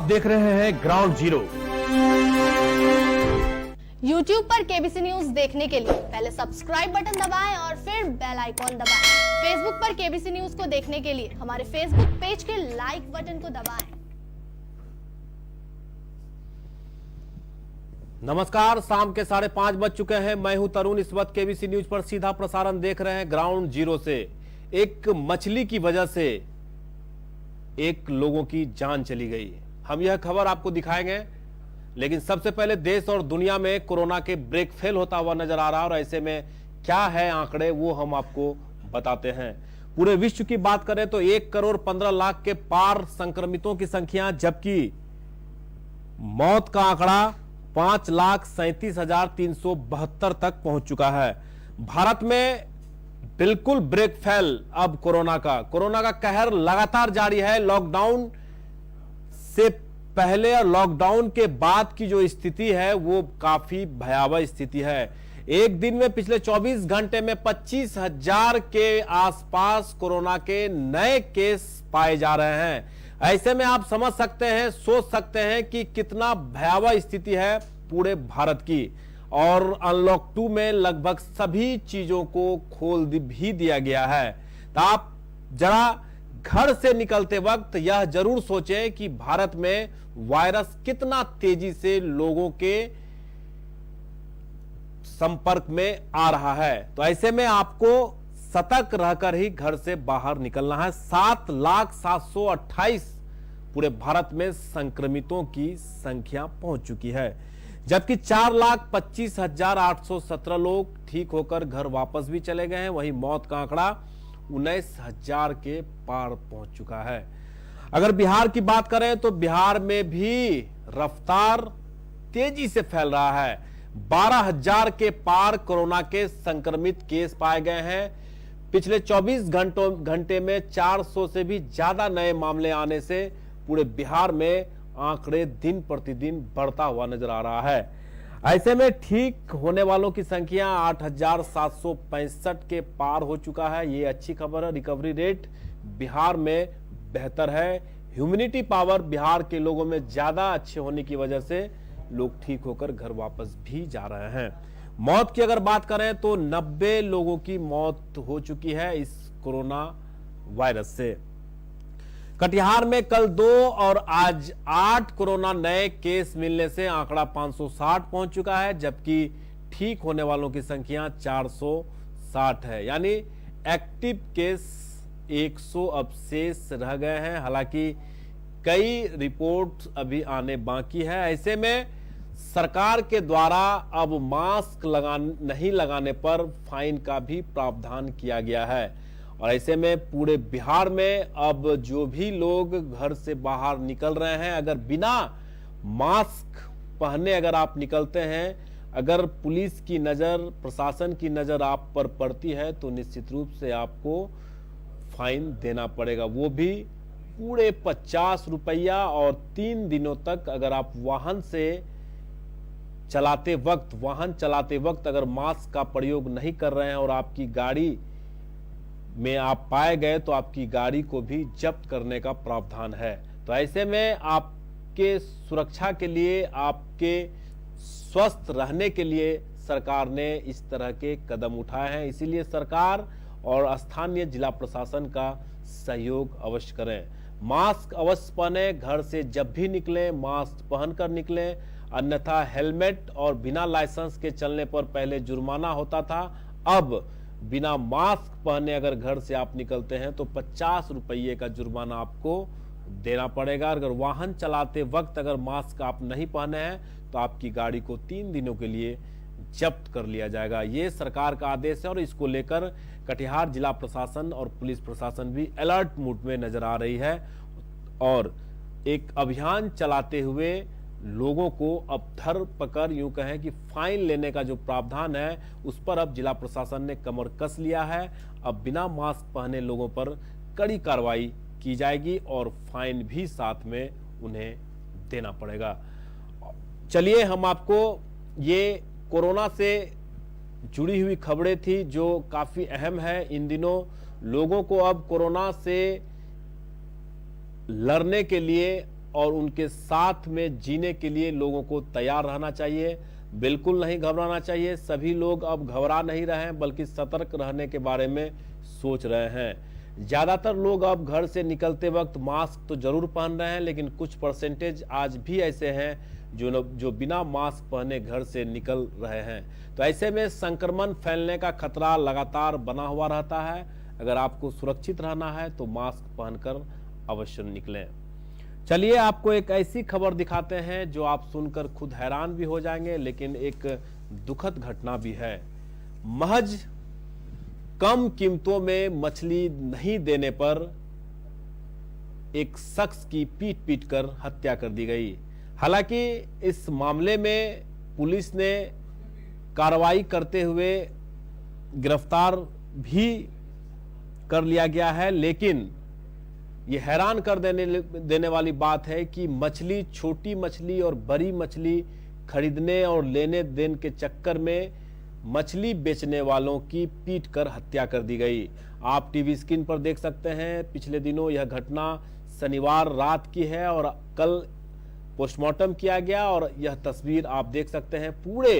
देख रहे हैं ग्राउंड जीरो। YouTube पर केबीसी न्यूज देखने के लिए पहले सब्सक्राइब बटन दबाएं और फिर बेल आइकॉन दबाएं। फेसबुक पर केबीसी न्यूज को देखने के लिए हमारे फेसबुक पेज के लाइक बटन को दबाएं। नमस्कार, शाम के 5:30 बज चुके हैं। मैं हूं तरुण। इस वक्त केबीसी न्यूज पर सीधा प्रसारण देख रहे हैं ग्राउंड जीरो से। एक मछली की वजह से एक लोगों की जान चली गई। हम यह खबर आपको दिखाएंगे, लेकिन सबसे पहले देश और दुनिया में कोरोना के ब्रेक फेल होता हुआ नजर आ रहा है और ऐसे में क्या है आंकड़े वो हम आपको बताते हैं। पूरे विश्व की बात करें तो 1,15,00,000 के पार संक्रमितों की संख्या, जबकि मौत का आंकड़ा 5,37,372 तक पहुंच चुका है। भारत में बिल्कुल ब्रेक फेल अब कोरोना का कहर लगातार जारी है। लॉकडाउन से पहले और लॉकडाउन के बाद की जो स्थिति है वो काफी भयावह स्थिति है। एक दिन में पिछले 24 घंटे में 25,000 के आसपास कोरोना के नए केस पाए जा रहे हैं। ऐसे में आप समझ सकते हैं, सोच सकते हैं कि कितना भयावह स्थिति है पूरे भारत की। और अनलॉक 2 में लगभग सभी चीजों को खोल भी दिया गया है। तो आप जरा घर से निकलते वक्त यह जरूर सोचें कि भारत में वायरस कितना तेजी से लोगों के संपर्क में आ रहा है। तो ऐसे में आपको सतर्क रहकर ही घर से बाहर निकलना है। 7,728 पूरे भारत में संक्रमितों की संख्या पहुंच चुकी है, जबकि 4,25,817 लोग ठीक होकर घर वापस भी चले गए हैं। वहीं मौत का आंकड़ा 19,000 के पार पहुंच चुका है। अगर बिहार की बात करें तो बिहार में भी रफ्तार तेजी से फैल रहा है। 12,000 के पार कोरोना के संक्रमित केस पाए गए हैं। पिछले 24 घंटे में 400 से भी ज्यादा नए मामले आने से पूरे बिहार में आंकड़े दिन प्रतिदिन बढ़ता हुआ नजर आ रहा है। ऐसे में ठीक होने वालों की संख्या 8,765 के पार हो चुका है। ये अच्छी खबर है। रिकवरी रेट बिहार में बेहतर है। ह्यूमिनिटी पावर बिहार के लोगों में ज्यादा अच्छे होने की वजह से लोग ठीक होकर घर वापस भी जा रहे हैं। मौत की अगर बात करें तो 90 लोगों की मौत हो चुकी है इस कोरोना वायरस से। कटिहार में कल 2 और आज 8 कोरोना नए केस मिलने से आंकड़ा 560 पहुंच चुका है, जबकि ठीक होने वालों की संख्या 460 है। यानी एक्टिव केस 100 अब शेष रह गए हैं। हालांकि कई रिपोर्ट अभी आने बाकी है। ऐसे में सरकार के द्वारा अब मास्क नहीं लगाने पर फाइन का भी प्रावधान किया गया है। और ऐसे में पूरे बिहार में अब जो भी लोग घर से बाहर निकल रहे हैं, अगर बिना मास्क पहने अगर आप निकलते हैं, अगर पुलिस की नजर, प्रशासन की नजर आप पर पड़ती है तो निश्चित रूप से आपको फाइन देना पड़ेगा। वो भी पूरे 50 रुपया। और 3 दिनों तक अगर आप वाहन चलाते वक्त अगर मास्क का प्रयोग नहीं कर रहे हैं और आपकी गाड़ी में आप पाए गए तो आपकी गाड़ी को भी जब्त करने का प्रावधान है। तो ऐसे में आपके सुरक्षा के लिए, आपके स्वस्थ रहने के लिए सरकार ने इस तरह के कदम उठाए हैं। इसीलिए सरकार और स्थानीय जिला प्रशासन का सहयोग अवश्य करें। मास्क अवश्य पहने, घर से जब भी निकलें मास्क पहनकर निकलें, अन्यथा हेलमेट और बिना लाइसेंस के चलने पर पहले जुर्माना होता था। अब बिना मास्क पहने अगर घर से आप निकलते हैं तो 50 रुपये का जुर्माना आपको देना पड़ेगा। अगर वाहन चलाते वक्त अगर मास्क आप नहीं पहने हैं तो आपकी गाड़ी को 3 दिनों के लिए जब्त कर लिया जाएगा। ये सरकार का आदेश है और इसको लेकर कटिहार जिला प्रशासन और पुलिस प्रशासन भी अलर्ट मूड में नजर आ रही है और एक अभियान चलाते हुए लोगों को अब धर पकड़, यूं कहें कि फाइन लेने का जो प्रावधान है उस पर अब जिला प्रशासन ने कमर कस लिया है। अब बिना मास्क पहने लोगों पर कड़ी कार्रवाई की जाएगी और फाइन भी साथ में उन्हें देना पड़ेगा। चलिए, हम आपको ये कोरोना से जुड़ी हुई खबरें थी जो काफी अहम है। इन दिनों लोगों को अब कोरोना से लड़ने के लिए और उनके साथ में जीने के लिए लोगों को तैयार रहना चाहिए। बिल्कुल नहीं घबराना चाहिए। सभी लोग अब घबरा नहीं रहे हैं, बल्कि सतर्क रहने के बारे में सोच रहे हैं। ज्यादातर लोग अब घर से निकलते वक्त मास्क तो जरूर पहन रहे हैं, लेकिन कुछ परसेंटेज आज भी ऐसे हैं जो बिना मास्क पहने घर से निकल रहे हैं। तो ऐसे में संक्रमण फैलने का खतरा लगातार बना हुआ रहता है। अगर आपको सुरक्षित रहना है तो मास्क पहनकर अवश्य निकलें। चलिए आपको एक ऐसी खबर दिखाते हैं जो आप सुनकर खुद हैरान भी हो जाएंगे, लेकिन एक दुखद घटना भी है। महज कम कीमतों में मछली नहीं देने पर एक शख्स की पीट पीट कर हत्या कर दी गई। हालांकि इस मामले में पुलिस ने कार्रवाई करते हुए गिरफ्तार भी कर लिया गया है, लेकिन ये हैरान कर देने वाली बात है कि मछली, छोटी मछली और बड़ी मछली खरीदने और लेने देने के चक्कर में मछली बेचने वालों की पीट कर हत्या कर दी गई। आप टीवी स्क्रीन पर देख सकते हैं, पिछले दिनों यह घटना शनिवार रात की है और कल पोस्टमार्टम किया गया और यह तस्वीर आप देख सकते हैं। पूरे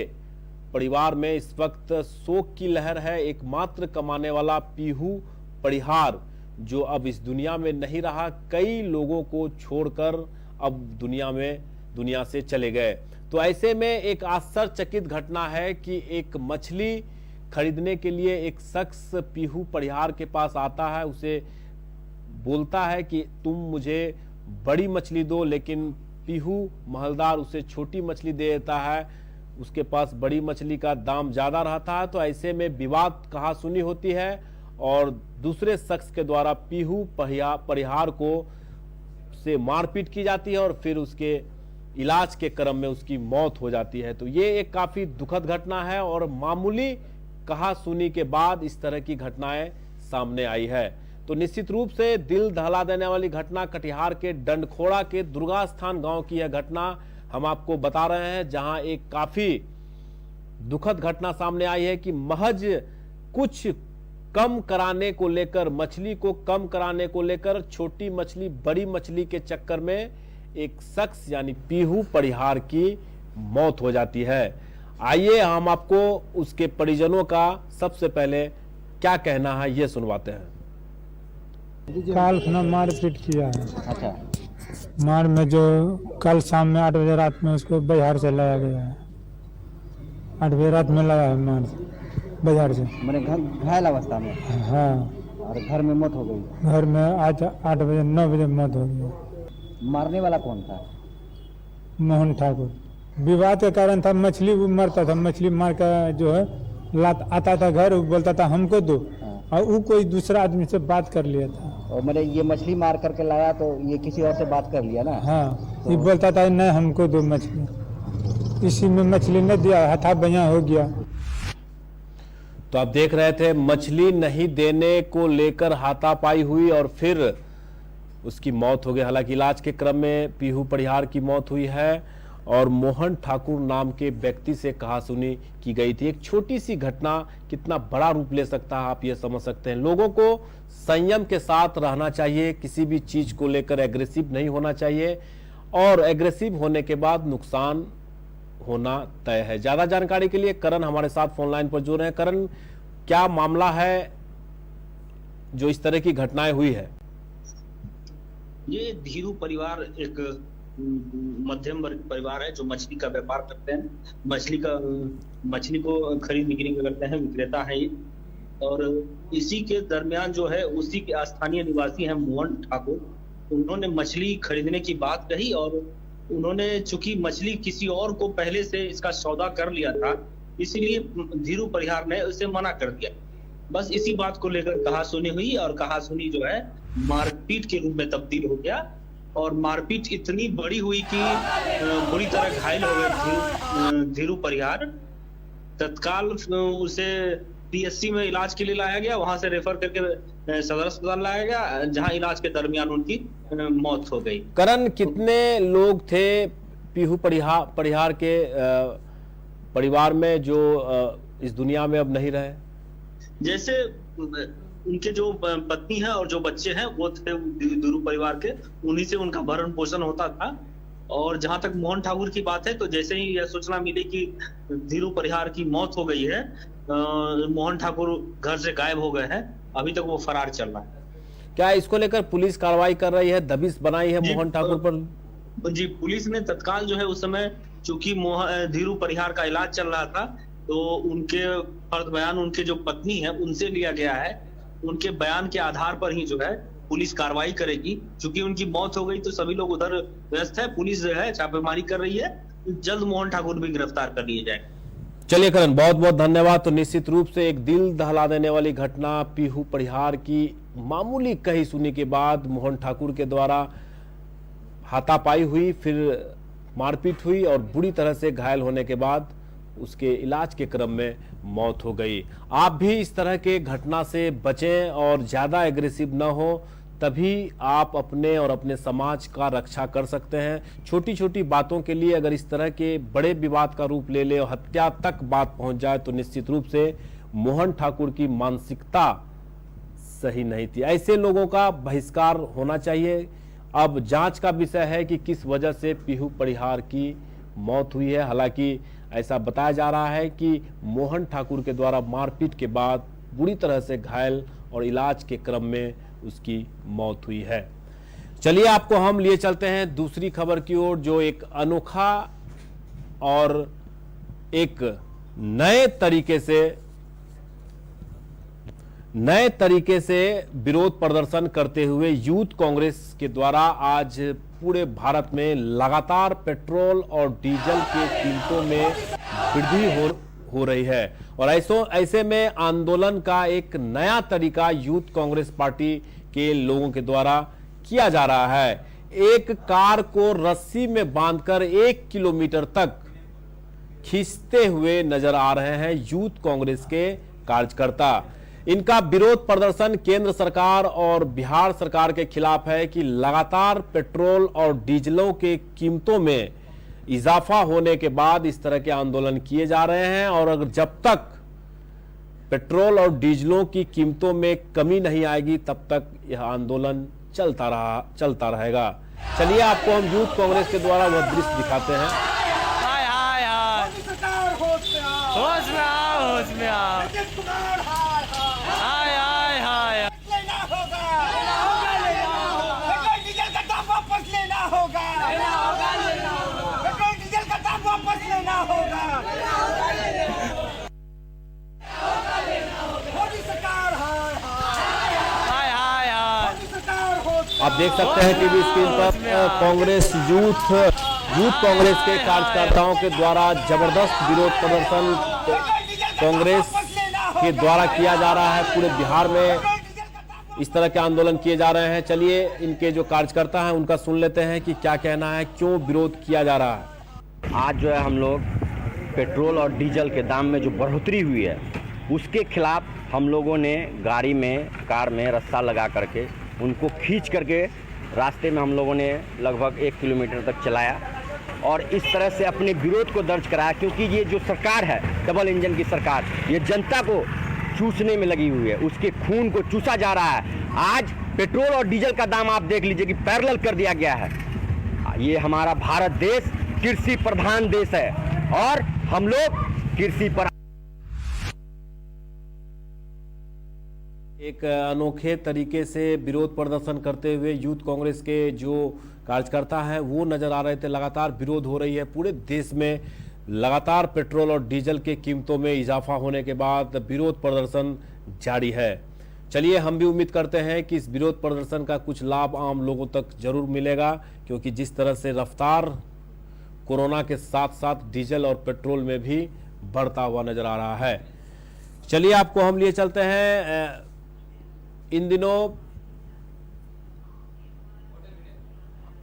परिवार में इस वक्त शोक की लहर है। एकमात्र कमाने वाला पीहू परिहार जो अब इस दुनिया में नहीं रहा, कई लोगों को छोड़कर अब दुनिया से चले गए। तो ऐसे में एक आश्चर्यचकित घटना है कि एक मछली खरीदने के लिए एक शख्स पीहू परिहार के पास आता है, उसे बोलता है कि तुम मुझे बड़ी मछली दो, लेकिन पीहू महलदार उसे छोटी मछली दे देता है। उसके पास बड़ी मछली का दाम ज्यादा रहता है। तो ऐसे में विवाद कहासुनी होती है और दूसरे शख्स के द्वारा पीहू परिहार को से मारपीट की जाती है और फिर उसके इलाज के क्रम में उसकी मौत हो जाती है। तो ये एक काफी दुखद घटना है और मामूली कहासुनी के बाद इस तरह की घटनाएं सामने आई है। तो निश्चित रूप से दिल दहला देने वाली घटना कटिहार के डंडखोड़ा के दुर्गा स्थान गांव की यह घटना हम आपको बता रहे हैं, जहां एक काफी दुखद घटना सामने आई है कि महज कुछ कम कराने को लेकर, मछली को कम कराने को लेकर छोटी मछली बड़ी मछली के चक्कर में एक शख्स यानी पीहू परिहार की मौत हो जाती है। आइए हम आपको उसके परिजनों का सबसे पहले क्या कहना है ये सुनवाते हैं। काल खाना मारपीट किया है। अच्छा, मार में जो कल शाम में 8 बजे रात में उसको बिहार से लाया गया है। 8 बजे रात में लाया है मार बिहार से। मैंने घायल अवस्था में। हाँ, और घर में मौत हो गई। घर में आज 8 बजे 9 बजे मौत हो गई। मारने वाला कौन था? मोहन ठाकुर। विवाद के कारण था, मछली वो मरता था, मछली मार कर जो है लात आता था घर, बोलता था हमको दो, और वो कोई दूसरा आदमी से बात कर लिया था। और मैंने ये मछली मार करके लाया तो ये किसी और से बात कर लिया ना? हाँ, ये बोलता था नहीं हमको दो मछली, इसी में मछली नहीं दिया, हाथा बया हो गया। तो आप देख रहे थे मछली नहीं देने को लेकर हाथापाई हुई और फिर उसकी मौत हो गई। हालांकि इलाज के क्रम में पीहू परिहार की मौत हुई है और मोहन ठाकुर नाम के व्यक्ति से कहासुनी की गई थी। एक छोटी सी घटना कितना बड़ा रूप ले सकता है आप ये समझ सकते हैं। लोगों को संयम के साथ रहना चाहिए, किसी भी चीज को लेकर एग्रेसिव नहीं होना चाहिए और एग्रेसिव होने के बाद नुकसान होना तय है। ज्यादा जानकारी के लिए करण हमारे साथ फोन लाइन पर जुड़ रहे हैं। करण, क्या मामला है जो इस तरह की घटनाएं हुई है? ये धीरू परिवार एक मध्यम वर्ग परिवार है जो मछली का व्यापार करते हैं। मछली को खरीद बिक्री करते हैं, विक्रेता है ये। और इसी के दरमियान जो है उसी के स्थानीय निवासी हैं मोहन ठाकुर। उन्होंने मछली खरीदने की बात कही और उन्होंने चूंकि मछली किसी और को पहले से इसका सौदा कर लिया था, इसीलिए धीरू परिहार ने उसे मना कर दिया। बस इसी बात को लेकर कहासुनी हुई और कहासुनी जो है मारपीट के रूप में तब्दील हो गया और मारपीट इतनी बड़ी हुई कि बुरी तरह घायल हो गए धीरू परिहार। तत्काल उसे पीएससी में इलाज के लिए लाया गया, वहां से रेफर करके सदर अस्पताल लाया गया, जहां इलाज के दरमियान उनकी मौत हो गई। करण, कितने लोग थे पीहू परिहार के परिवार में जो इस दुनिया में अब नहीं रहे? जैसे उनके जो पत्नी है और जो बच्चे हैं वो थे धीरू परिवार के, उन्हीं से उनका भरण पोषण होता था। और जहां तक मोहन ठाकुर की बात है, तो जैसे ही यह सूचना मिली कि धीरू परिहार की मौत हो गई है, मोहन ठाकुर घर से गायब हो गए हैं। अभी तक वो फरार चल रहा है। क्या इसको लेकर पुलिस कार्रवाई कर रही है, दबिश बनाई है मोहन ठाकुर पर? जी, पुलिस ने तत्काल जो है उस समय, चूंकि धीरू परिहार का इलाज चल रहा था, तो उनके फर्द बयान उनके जो पत्नी है उनसे लिया गया है। उनके बयान के आधार पर ही जो है पुलिस कार्रवाई करेगी। चूंकि उनकी मौत हो गई तो सभी लोग उधर व्यस्त है, पुलिस जो है छापेमारी कर रही है। जल्द मोहन ठाकुर भी गिरफ्तार कर लिए जाएंगे। चलिए करण, बहुत बहुत धन्यवाद। तो निश्चित रूप से एक दिल दहला देने वाली घटना, पीहू परिहार की मामूली कही सुनी के बाद मोहन ठाकुर के द्वारा हाथापाई हुई, फिर मारपीट हुई और बुरी तरह से घायल होने के बाद उसके इलाज के क्रम में मौत हो गई। आप भी इस तरह के घटना से बचें और ज्यादा एग्रेसिव न हो, तभी आप अपने और अपने समाज का रक्षा कर सकते हैं। छोटी छोटी बातों के लिए अगर इस तरह के बड़े विवाद का रूप ले ले और हत्या तक बात पहुंच जाए तो निश्चित रूप से मोहन ठाकुर की मानसिकता सही नहीं थी। ऐसे लोगों का बहिष्कार होना चाहिए। अब जांच का विषय है कि किस वजह से पीहू परिहार की मौत हुई है। हालांकि ऐसा बताया जा रहा है कि मोहन ठाकुर के द्वारा मारपीट के बाद बुरी तरह से घायल और इलाज के क्रम में उसकी मौत हुई है। चलिए आपको हम लिए चलते हैं दूसरी खबर की ओर, जो एक अनोखा और एक नए तरीके से विरोध प्रदर्शन करते हुए यूथ कांग्रेस के द्वारा आज पूरे भारत में लगातार पेट्रोल और डीजल के कीमतों में वृद्धि हो रही है। और ऐसे में आंदोलन का एक नया तरीका यूथ कांग्रेस पार्टी के लोगों के द्वारा किया जा रहा है। एक कार को रस्सी में बांधकर 1 किलोमीटर तक खींचते हुए नजर आ रहे हैं यूथ कांग्रेस के कार्यकर्ता। इनका विरोध प्रदर्शन केंद्र सरकार और बिहार सरकार के खिलाफ है कि लगातार पेट्रोल और डीजलों के कीमतों में इजाफा होने के बाद इस तरह के आंदोलन किए जा रहे हैं। और अगर जब तक पेट्रोल और डीजलों की कीमतों में कमी नहीं आएगी तब तक यह आंदोलन चलता रहेगा। चलिए आपको हम यूथ कांग्रेस के द्वारा वह दृश्य दिखाते हैं। हाय हाय हाय, होश में आओ, होश में आओ। हाय हाय हाय, डीजल का दाम वापस लेना होगा, पेट्रोल डीजल का दाम वापस लेना होगा। मोदी सरकार हाय हाय हाय हाय। मोदी सरकार हो। आप देख सकते हैं टीवी स्क्रीन पर कांग्रेस यूथ कांग्रेस के कार्यकर्ताओं के द्वारा जबरदस्त विरोध प्रदर्शन कांग्रेस के द्वारा किया जा रहा है। पूरे बिहार में इस तरह के आंदोलन किए जा रहे हैं। चलिए इनके जो कार्यकर्ता हैं उनका सुन लेते हैं कि क्या कहना है, क्यों विरोध किया जा रहा है। आज जो है हम लोग पेट्रोल और डीजल के दाम में जो बढ़ोतरी हुई है उसके खिलाफ हम लोगों ने गाड़ी में, कार में रस्सा लगा करके उनको खींच करके रास्ते में हम लोगों ने लगभग 1 किलोमीटर तक चलाया और इस तरह से अपने विरोध को दर्ज कराया। क्योंकि ये जो सरकार है, डबल इंजन की सरकार, ये जनता को चूसने में लगी हुई है, उसके खून को चूसा जा रहा है। आज पेट्रोल और डीजल का दाम आप देख लीजिए कि पैरेलल कर दिया गया है। ये हमारा भारत देश कृषि प्रधान देश है और हम लोग कृषि पर एक अनोखे तरीके से विरोध प्रदर्शन करते हुए यूथ कांग्रेस के जो कार्यकर्ता हैं वो नजर आ रहे थे। लगातार विरोध हो रही है पूरे देश में। लगातार पेट्रोल और डीजल के कीमतों में इजाफा होने के बाद विरोध प्रदर्शन जारी है। चलिए हम भी उम्मीद करते हैं कि इस विरोध प्रदर्शन का कुछ लाभ आम लोगों तक जरूर मिलेगा, क्योंकि जिस तरह से रफ्तार कोरोना के साथ साथ डीजल और पेट्रोल में भी बढ़ता हुआ नजर आ रहा है। चलिए आपको हम लिए चलते हैं। इन दिनों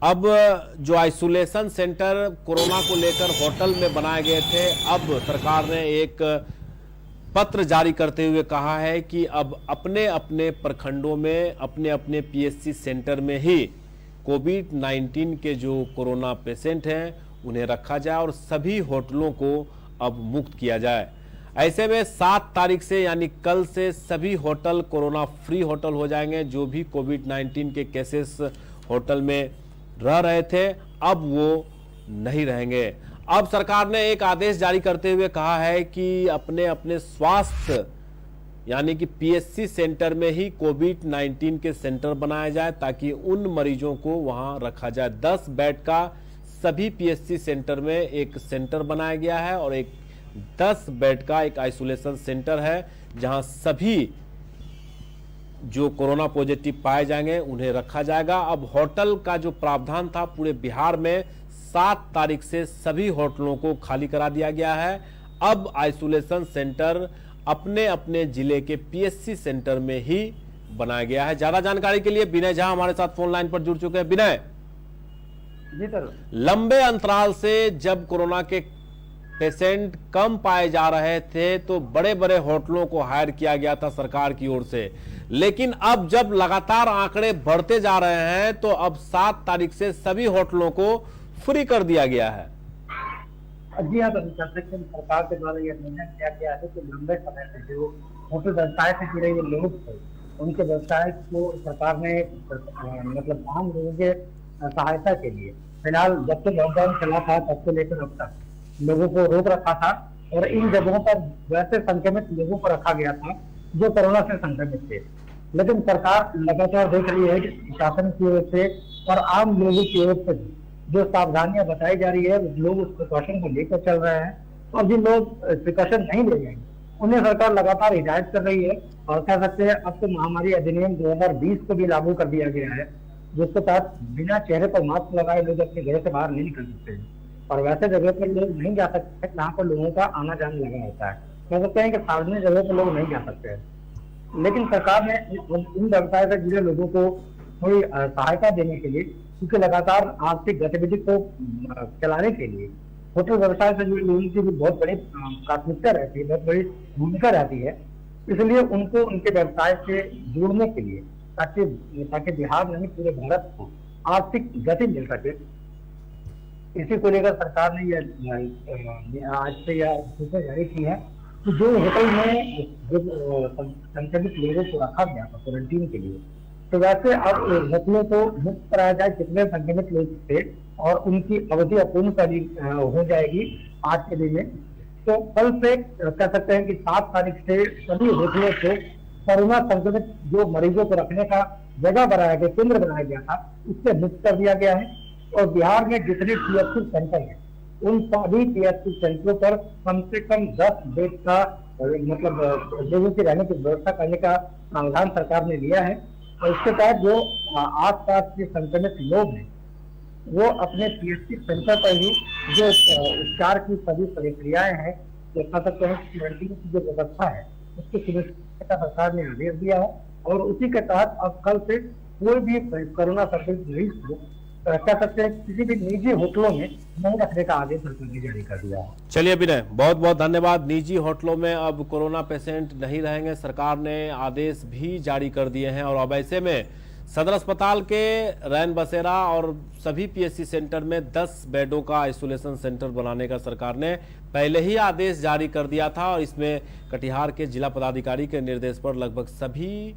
अब जो आइसोलेशन सेंटर कोरोना को लेकर होटल में बनाए गए थे, अब सरकार ने एक पत्र जारी करते हुए कहा है कि अब अपने अपने प्रखंडों में, अपने अपने पीएचसी सेंटर में ही कोविड-19 के जो कोरोना पेशेंट हैं उन्हें रखा जाए और सभी होटलों को अब मुक्त किया जाए। ऐसे में 7 तारीख से यानी कल से सभी होटल कोरोना फ्री होटल हो जाएंगे। जो भी कोविड-19 के केसेस होटल में रह रहे थे अब वो नहीं रहेंगे। अब सरकार ने एक आदेश जारी करते हुए कहा है कि अपने अपने स्वास्थ्य यानी कि पीएचसी सेंटर में ही कोविड-19 के सेंटर बनाया जाए ताकि उन मरीजों को वहां रखा जाए। 10 बेड का सभी पीएचसी सेंटर में एक सेंटर बनाया गया है और एक 10 बेड का एक आइसोलेशन सेंटर है जहां सभी जो कोरोना पॉजिटिव पाए जाएंगे उन्हें रखा जाएगा। अब होटल का जो प्रावधान था पूरे बिहार में 7 तारीख से सभी होटलों को खाली करा दिया गया है। अब आइसोलेशन सेंटर अपने अपने जिले के पीएचसी सेंटर में ही बनाया गया है। ज्यादा जानकारी के लिए विनय झा हमारे साथ फोन लाइन पर जुड़ चुके हैं। विनय जी सर, लंबे अंतराल से जब कोरोना के पेशेंट कम पाए जा रहे थे तो बड़े बड़े होटलों को हायर किया गया था सरकार की ओर से, लेकिन अब जब लगातार आंकड़े बढ़ते जा रहे हैं तो अब 7 तारीख से सभी होटलों को फ्री कर दिया गया है। जी हाँ, तो सरकार के द्वारा यह निर्णय किया गया है कि लंबे समय से जो होटल व्यवसाय से जुड़े हुए लोग थे उनके व्यवसाय को सरकार ने मतलब आम लोगों के सहायता के लिए फिलहाल जब से लॉकडाउन चला था तब से लेकर अब तक लोगों को रोक रखा था और इन जगहों पर वैसे संक्रमित लोगों को रखा गया था जो कोरोना से संक्रमित थे। लेकिन सरकार लगातार देख रही है कि शासन की ओर से और आम लोगों की ओर से जो सावधानियां बताई जा रही है लोग उस प्रिकॉशन को लेकर चल रहे हैं और जिन लोग प्रिकॉशन नहीं ले जाएंगे उन्हें सरकार लगातार हिदायत कर रही है। और कह सकते हैं अब तो महामारी अधिनियम 2020 को भी लागू कर दिया गया है जिसके तहत बिना चेहरे पर मास्क लगाए लोग अपने घर से बाहर नहीं निकल सकते हैं और वैसे जगह पर लोग नहीं जा सकते जहाँ पर लोगों का आना जाना लगा होता है। कह सकते हैं कि सार्वजनिक जगह पर लोग नहीं जा सकते हैं। लेकिन सरकार ने इन व्यवसाय से जुड़े लोगों को थोड़ी सहायता देने के लिए क्योंकि लगातार आर्थिक गतिविधि को चलाने के लिए होटल व्यवसाय से जुड़े लोगों की भी बहुत बड़ी प्राथमिकता रहती है, बहुत बड़ी भूमिका रहती है। इसलिए उनको उनके व्यवसाय से जोड़ने के लिए ताकि बिहार नहीं पूरे भारत को आर्थिक गति मिल सके, इसी को लेकर सरकार ने यह आज से यह सूचना जारी की है कि जो होटल में जो संक्रमित लोगों को रखा गया था क्वारंटीन के लिए तो वैसे अब होटलों को मुक्त कराया जाए जितने संक्रमित लोग थे और उनकी अवधि अपूर्ण हो जाएगी आज के दिन में। तो कल से कह सकते हैं कि 7 तारीख से सभी होटलों को कोरोना संक्रमित जो मरीजों को रखने का जगह बनाया गया, केंद्र बनाया गया था, उससे मुक्त कर दिया गया है। और बिहार में जितने पीएचसी सेंटर हैं उन सभी पीएचसी सेंटरों पर कम से कम 10 बेड का मतलब लोगों के रहने की व्यवस्था करने का प्रावधान सरकार ने लिया है। और इसके तहत जो आसपास के संक्रमित लोग हैं वो अपने पीएचसी सेंटर पर ही जो उपचार की सभी प्रक्रियाएं हैं जो कह सकते हैं क्वारंटीन की जो व्यवस्था है उसकी सुनिश्चित का सरकार ने आदेश दिया है। और उसी के तहत अब कल से कोई भी कोरोना संक्रमित मरीज को कह सकते हैं किसी भी निजी होटलों में नहीं रखने का आदेश सरकार ने जारी कर दिया है। चलिए विनय, बहुत बहुत धन्यवाद। निजी होटलों में अब कोरोना पेशेंट नहीं रहेंगे, सरकार ने आदेश भी जारी कर दिए हैं। और अब ऐसे में सदर अस्पताल के रैन बसेरा और सभी पीएचसी सेंटर में 10 बेडों का आइसोलेशन सेंटर बनाने का सरकार ने पहले ही आदेश जारी कर दिया था और इसमें कटिहार के जिला पदाधिकारी के निर्देश पर लगभग सभी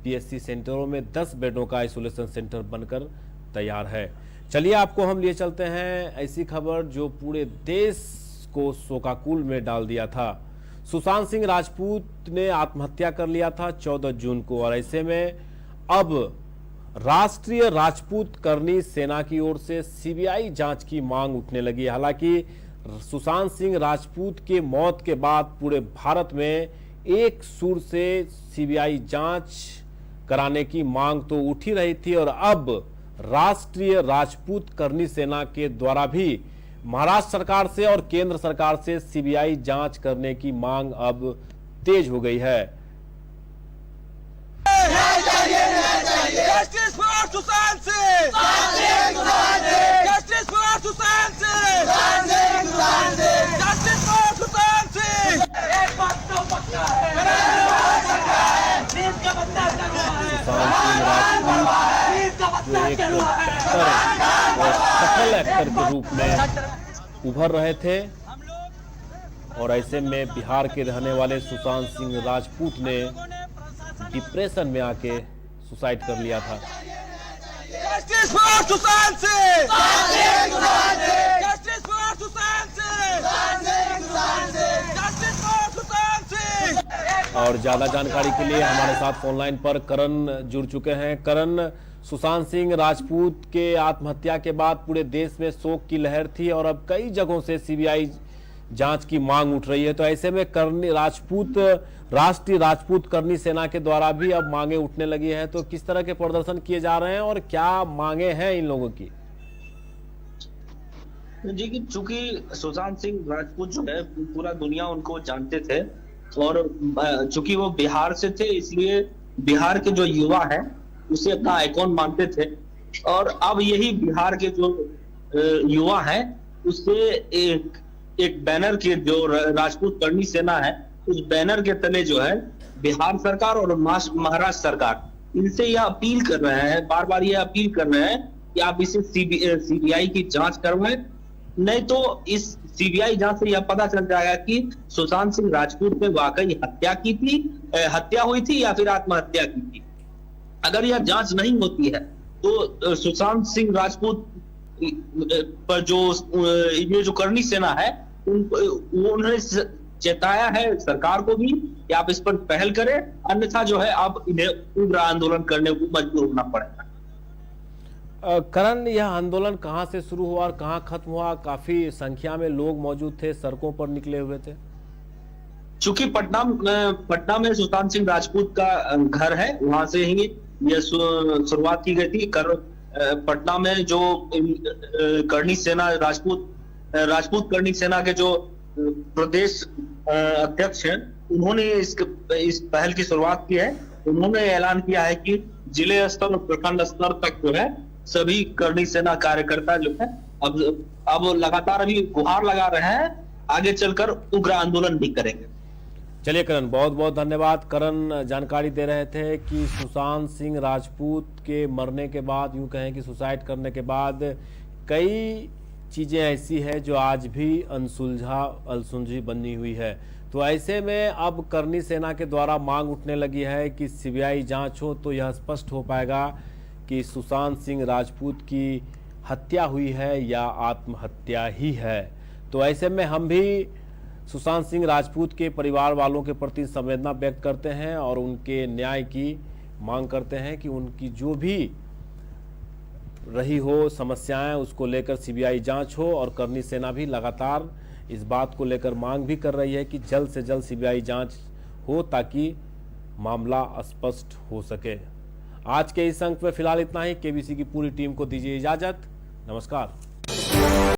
पीएचसी सेंटरों में 10 बेडों का आइसोलेशन सेंटर बनकर तैयार है। चलिए आपको हम लिए चलते हैं ऐसी खबर जो पूरे देश को शोकाकुल में डाल दिया था। सुशांत सिंह राजपूत ने आत्महत्या कर लिया था 14 जून को और ऐसे में अब राष्ट्रीय राजपूत करनी सेना की ओर से सीबीआई जांच की मांग उठने लगी। हालांकि सुशांत सिंह राजपूत के मौत के बाद पूरे भारत में एक सुर से सीबीआई जांच कराने की मांग तो उठ ही रही थी और अब राष्ट्रीय राजपूत करनी सेना के द्वारा भी महाराष्ट्र सरकार से और केंद्र सरकार से सीबीआई जांच करने की मांग अब तेज हो गई है। Justice for Sushant Singh, justice for Sushant Singh, justice for Sushant Singh. एक बात तो पक्का है, नींद का बत्ता चल रहा है, नींद का बत्ता चल रहा है। सफल एक्टर के रूप में उभर रहे थे और ऐसे में बिहार के रहने वाले सुशांत सिंह राजपूत ने डिप्रेशन में आके सुसाइड कर लिया था। Justice for Sushant Singh! Justice for Sushant Singh! Justice for Sushant Singh! और ज्यादा जानकारी के लिए हमारे साथ ऑनलाइन पर करण जुड़ चुके हैं। करण, सुशांत सिंह राजपूत के आत्महत्या के बाद पूरे देश में शोक की लहर थी और अब कई जगहों से सीबीआई जांच की मांग उठ रही है। तो ऐसे में करनी राजपूत राष्ट्रीय राजपूत करनी सेना के द्वारा भी अब मांगे उठने लगी हैं। तो किस तरह के प्रदर्शन किए जा रहे हैं और क्या मांगे हैं इन लोगों की? जी कि चूंकि सुशांत सिंह राजपूत जो है पूरा दुनिया उनको जानते थे और चूंकि वो बिहार से थे, इसलिए बिहार के जो युवा है उसे अपना आइकॉन मानते थे। और अब यही बिहार के जो युवा हैं उससे एक बैनर के जो राजपूत करनी सेना है, उस बैनर के तले जो है बिहार सरकार और महाराष्ट्र सरकार इनसे यह अपील कर रहे हैं, बार बार यह अपील कर रहे हैं कि आप इसे सीबीआई की जांच करवाएं, नहीं तो इस सीबीआई जांच से यह पता चल जाएगा कि सुशांत सिंह राजपूत ने वाकई हत्या हुई थी या फिर आत्महत्या की थी। अगर यह जांच नहीं होती है तो सुशांत सिंह राजपूत पर जो ये जो करनी सेना है उन्होंने चेताया है सरकार को भी कि आप इस पर पहल करें, अन्यथा जो है आप इन्हें उग्र आंदोलन करने को मजबूर होना पड़ेगा। करण, यह आंदोलन कहां से शुरू हुआ और कहां खत्म हुआ? काफी संख्या में लोग मौजूद थे, सड़कों पर निकले हुए थे। चूंकि पटना में सुशांत सिंह राजपूत का घर है, वहां से ही यह शुरुआत की गई थी। पटना में जो करनी सेना राजपूत करनी सेना के जो प्रदेश अध्यक्ष हैं, उन्होंने इस पहल की शुरुआत की है। उन्होंने ऐलान किया है कि जिले स्तर और प्रखंड स्तर तक जो है सभी करनी सेना कार्यकर्ता जो है अब लगातार अभी गुहार लगा रहे हैं, आगे चलकर उग्र आंदोलन भी करेंगे। चलिए करण, बहुत बहुत धन्यवाद। करण जानकारी दे रहे थे कि सुशांत सिंह राजपूत के मरने के बाद, यूं कहें कि सुसाइड करने के बाद, कई चीजें ऐसी है जो आज भी अनसुलझी बनी हुई है। तो ऐसे में अब करनी सेना के द्वारा मांग उठने लगी है कि सीबीआई जांच हो तो यह स्पष्ट हो पाएगा कि सुशांत सिंह राजपूत की हत्या हुई है या आत्महत्या ही है। तो ऐसे में हम भी सुशांत सिंह राजपूत के परिवार वालों के प्रति संवेदना व्यक्त करते हैं और उनके न्याय की मांग करते हैं कि उनकी जो भी रही हो समस्याएं उसको लेकर सीबीआई जांच हो। और करनी सेना भी लगातार इस बात को लेकर मांग भी कर रही है कि जल्द से जल्द सीबीआई जांच हो ताकि मामला स्पष्ट हो सके। आज के इस अंक में फिलहाल इतना ही। केबीसी की पूरी टीम को दीजिए इजाजत। नमस्कार।